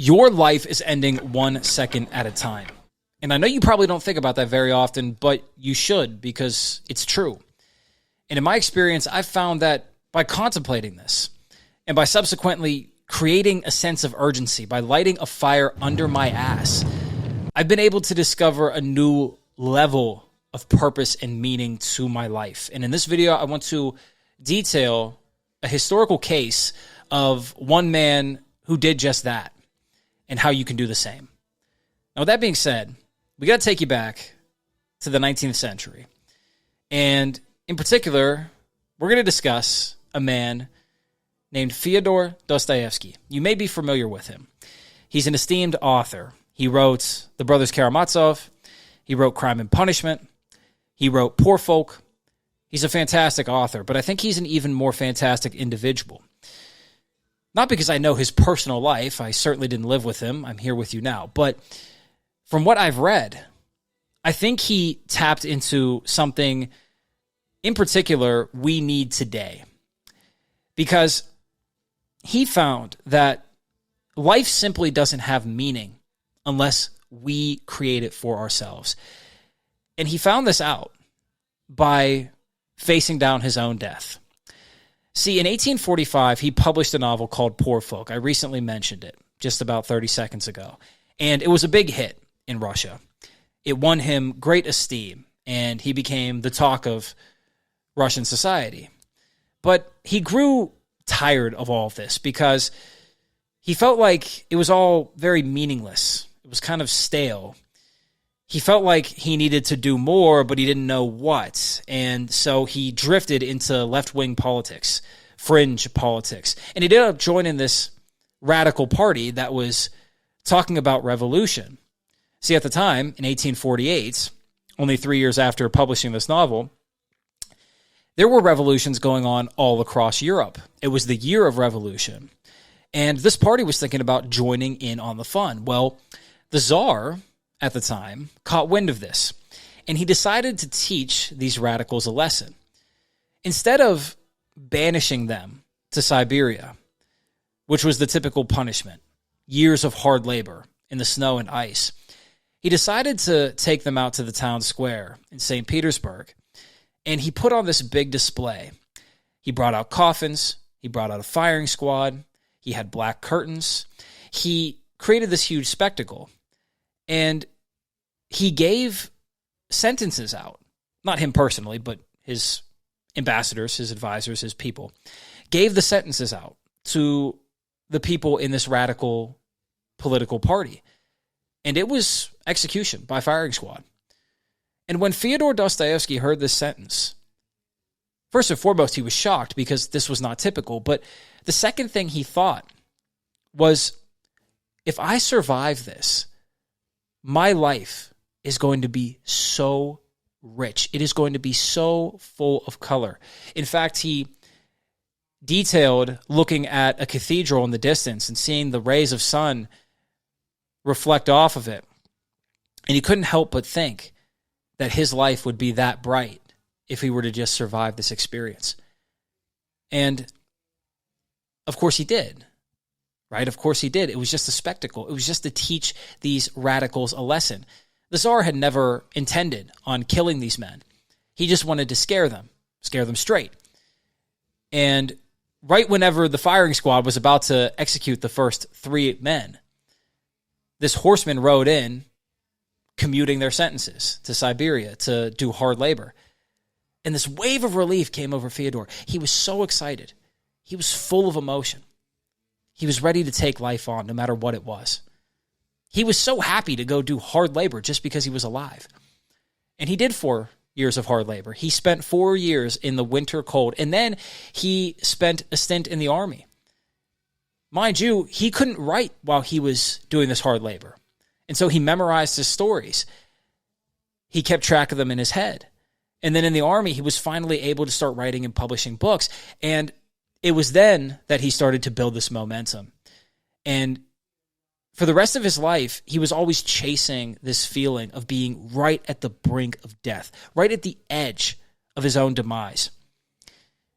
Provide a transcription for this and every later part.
Your life is ending 1 second at a time. And I know you probably don't think about that very often, but you should, because it's true. And in my experience, I've found that by contemplating this and by subsequently creating a sense of urgency, by lighting a fire under my ass, I've been able to discover a new level of purpose and meaning to my life. And in this video, I want to detail a historical case of one man who did just that, and how you can do the same. Now, with that being said, we got to take you back to the 19th century. And in particular, we're going to discuss a man named Fyodor Dostoevsky. You may be familiar with him. He's an esteemed author. He wrote The Brothers Karamazov. He wrote Crime and Punishment. He wrote Poor Folk. He's a fantastic author, but I think he's an even more fantastic individual. Not because I know his personal life. I certainly didn't live with him. I'm here with you now. But from what I've read, I think he tapped into something in particular we need today. Because he found that life simply doesn't have meaning unless we create it for ourselves. And he found this out by facing down his own death. See, in 1845, he published a novel called Poor Folk. I recently mentioned it just about 30 seconds ago. And it was a big hit in Russia. It won him great esteem, and he became the talk of Russian society. But he grew tired of all of this because he felt like it was all very meaningless. It was kind of stale. He felt like he needed to do more, but he didn't know what. And so he drifted into left-wing politics, fringe politics. And he ended up joining this radical party that was talking about revolution. See, at the time, in 1848, only 3 years after publishing this novel, there were revolutions going on all across Europe. It was the year of revolution. And this party was thinking about joining in on the fun. Well, the Tsar at the time caught wind of this, and he decided to teach these radicals a lesson. Instead of banishing them to Siberia, which was the typical punishment, years of hard labor in the snow and ice, he decided to take them out to the town square in St. Petersburg, and he put on this big display. He brought out coffins, he brought out a firing squad, he had black curtains, he created this huge spectacle. And he gave sentences out, not him personally, but his ambassadors, his advisors, his people, gave the sentences out to the people in this radical political party. And it was execution by firing squad. And when Fyodor Dostoevsky heard this sentence, first and foremost, he was shocked because this was not typical. But the second thing he thought was, if I survive this, my life is going to be so rich. It is going to be so full of color. In fact, he detailed looking at a cathedral in the distance and seeing the rays of sun reflect off of it. And he couldn't help but think that his life would be that bright if he were to just survive this experience. And of course he did. Right? Of course he did. It was just a spectacle. It was just to teach these radicals a lesson. The Tsar had never intended on killing these men. He just wanted to scare them straight. And right whenever the firing squad was about to execute the first 3 men, this horseman rode in, commuting their sentences to Siberia to do hard labor. And this wave of relief came over Fyodor. He was so excited. He was full of emotion. He was ready to take life on, no matter what it was. He was so happy to go do hard labor just because he was alive. And he did 4 years of hard labor. He spent 4 years in the winter cold, and then he spent a stint in the army. Mind you, he couldn't write while he was doing this hard labor. And so he memorized his stories. He kept track of them in his head. And then in the army, he was finally able to start writing and publishing books. And it was then that he started to build this momentum. And for the rest of his life, he was always chasing this feeling of being right at the brink of death, right at the edge of his own demise.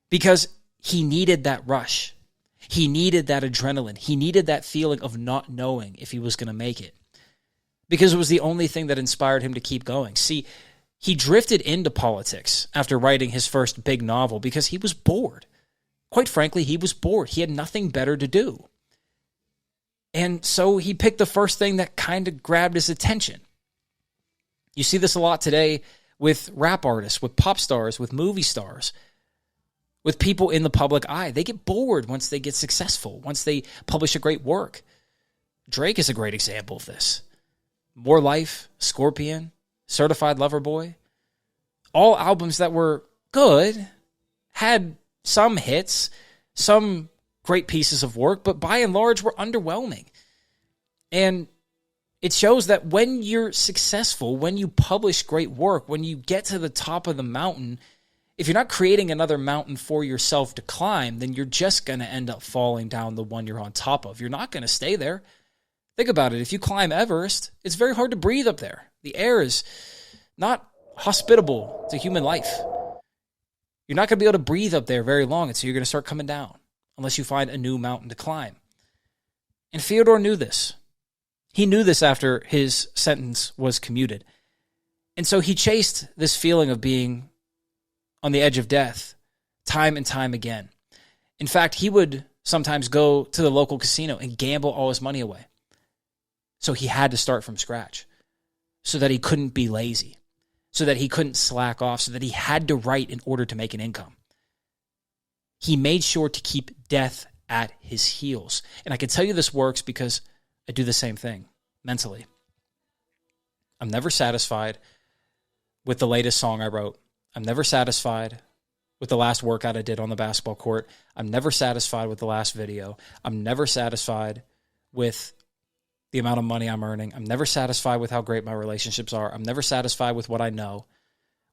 Because he needed that rush. He needed that adrenaline. He needed that feeling of not knowing if he was going to make it, because it was the only thing that inspired him to keep going. See, he drifted into politics after writing his first big novel because he was bored. Quite frankly, he was bored. He had nothing better to do. And so he picked the first thing that kind of grabbed his attention. You see this a lot today with rap artists, with pop stars, with movie stars, with people in the public eye. They get bored once they get successful, once they publish a great work. Drake is a great example of this. More Life, Scorpion, Certified Lover Boy, all albums that were good, had some hits, some great pieces of work, but by and large were underwhelming. And it shows that when you're successful, when you publish great work, when you get to the top of the mountain, if you're not creating another mountain for yourself to climb, then you're just going to end up falling down the one you're on top of. You're not going to stay there. Think about it. If you climb Everest, it's very hard to breathe up there. The air is not hospitable to human life. You're not going to be able to breathe up there very long, and so you're going to start coming down unless you find a new mountain to climb. And Fyodor knew this. He knew this after his sentence was commuted. And so he chased this feeling of being on the edge of death time and time again. In fact, he would sometimes go to the local casino and gamble all his money away. So he had to start from scratch so that he couldn't be lazy, so that he couldn't slack off, so that he had to write in order to make an income. He made sure to keep death at his heels. And I can tell you this works because I do the same thing mentally. I'm never satisfied with the latest song I wrote. I'm never satisfied with the last workout I did on the basketball court. I'm never satisfied with the last video. I'm never satisfied with the amount of money I'm earning. I'm never satisfied with how great my relationships are. I'm never satisfied with what I know,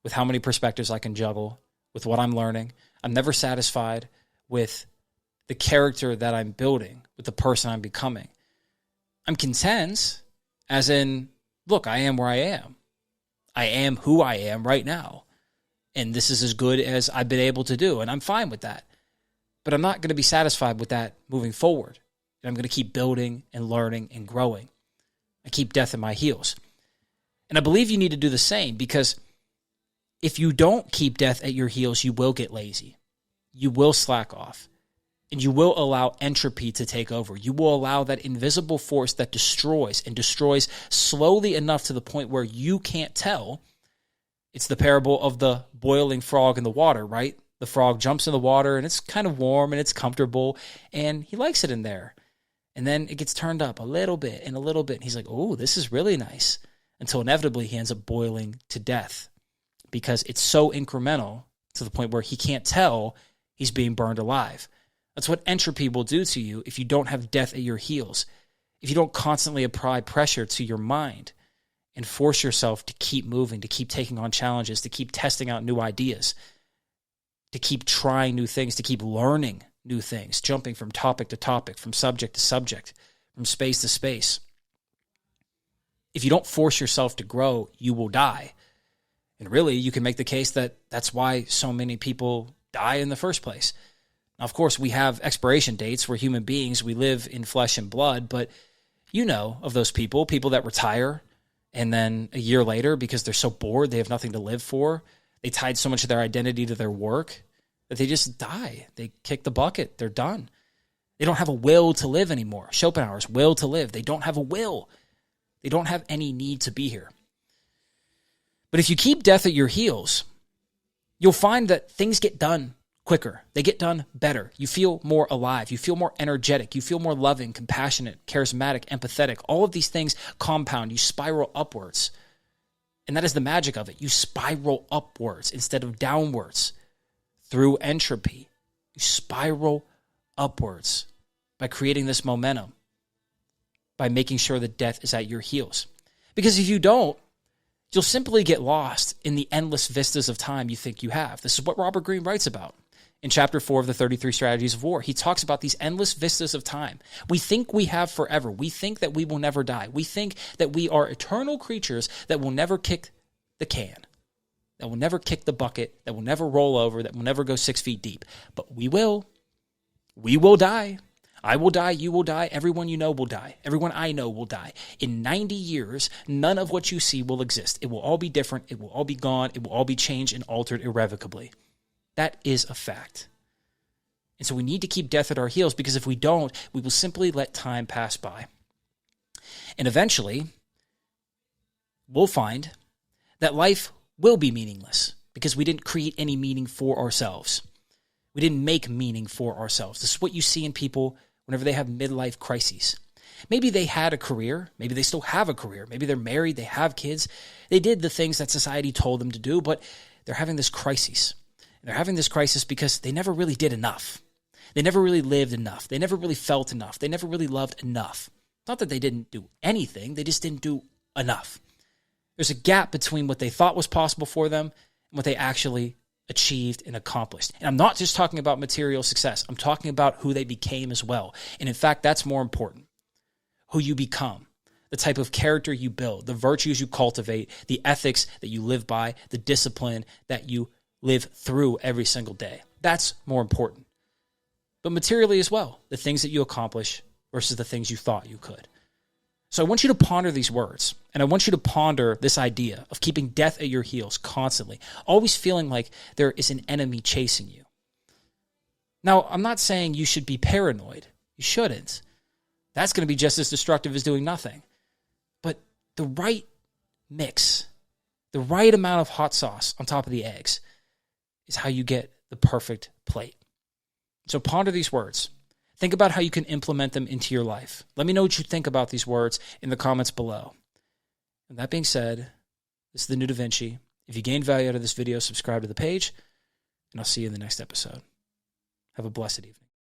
with how many perspectives I can juggle, with what I'm learning. I'm never satisfied with the character that I'm building, with the person I'm becoming. I'm content, as in, look, I am where I am. I am who I am right now. And this is as good as I've been able to do, and I'm fine with that. But I'm not going to be satisfied with that moving forward. I'm going to keep building and learning and growing. I keep death at my heels. And I believe you need to do the same, because if you don't keep death at your heels, you will get lazy. You will slack off. And you will allow entropy to take over. You will allow that invisible force that destroys and destroys slowly enough to the point where you can't tell. It's the parable of the boiling frog in the water, right? The frog jumps in the water and it's kind of warm and it's comfortable and he likes it in there. And then it gets turned up a little bit and a little bit. And he's like, oh, this is really nice. Until inevitably he ends up boiling to death because it's so incremental to the point where he can't tell he's being burned alive. That's what entropy will do to you if you don't have death at your heels. If you don't constantly apply pressure to your mind and force yourself to keep moving, to keep taking on challenges, to keep testing out new ideas, to keep trying new things, to keep learning new things, jumping from topic to topic, from subject to subject, from space to space. If you don't force yourself to grow, you will die. And really, you can make the case that that's why so many people die in the first place. Now, of course, we have expiration dates. We're human beings. We live in flesh and blood. But you know of those people that retire, and then a year later, because they're so bored, they have nothing to live for, they tied so much of their identity to their work that they just die. They kick the bucket. They're done. They don't have a will to live anymore. Schopenhauer's will to live. They don't have a will. They don't have any need to be here. But if you keep death at your heels, you'll find that things get done quicker. They get done better. You feel more alive. You feel more energetic. You feel more loving, compassionate, charismatic, empathetic. All of these things compound. You spiral upwards. And that is the magic of it. You spiral upwards instead of downwards through entropy. You spiral upwards by creating this momentum, by making sure that death is at your heels. Because if you don't, you'll simply get lost in the endless vistas of time you think you have. This is what Robert Greene writes about. In chapter 4 of the 33 Strategies of War, he talks about these endless vistas of time. We think we have forever. We think that we will never die. We think that we are eternal creatures that will never kick the can, that will never kick the bucket, that will never roll over, that will never go 6 feet deep. But we will. We will die. I will die, you will die, everyone you know will die, everyone I know will die. In 90 years, none of what you see will exist. It will all be different, it will all be gone, it will all be changed and altered irrevocably. That is a fact. And so we need to keep death at our heels, because if we don't, we will simply let time pass by. And eventually, we'll find that life will be meaningless because we didn't create any meaning for ourselves. We didn't make meaning for ourselves. This is what you see in people whenever they have midlife crises. Maybe they had a career. Maybe they still have a career. Maybe they're married. They have kids. They did the things that society told them to do, but they're having this crisis. And they're having this crisis because they never really did enough. They never really lived enough. They never really felt enough. They never really loved enough. Not that they didn't do anything. They just didn't do enough. There's a gap between what they thought was possible for them and what they actually achieved and accomplished. And I'm not just talking about material success. I'm talking about who they became as well. And in fact, that's more important. Who you become, the type of character you build, the virtues you cultivate, the ethics that you live by, the discipline that you live through every single day. That's more important. But materially as well, the things that you accomplish versus the things you thought you could. So I want you to ponder these words, and I want you to ponder this idea of keeping death at your heels constantly, always feeling like there is an enemy chasing you. Now, I'm not saying you should be paranoid. You shouldn't. That's going to be just as destructive as doing nothing. But the right mix, the right amount of hot sauce on top of the eggs is how you get the perfect plate. So ponder these words. Think about how you can implement them into your life. Let me know what you think about these words in the comments below. And that being said, this is the New Da Vinci. If you gained value out of this video, subscribe to the page, and I'll see you in the next episode. Have a blessed evening.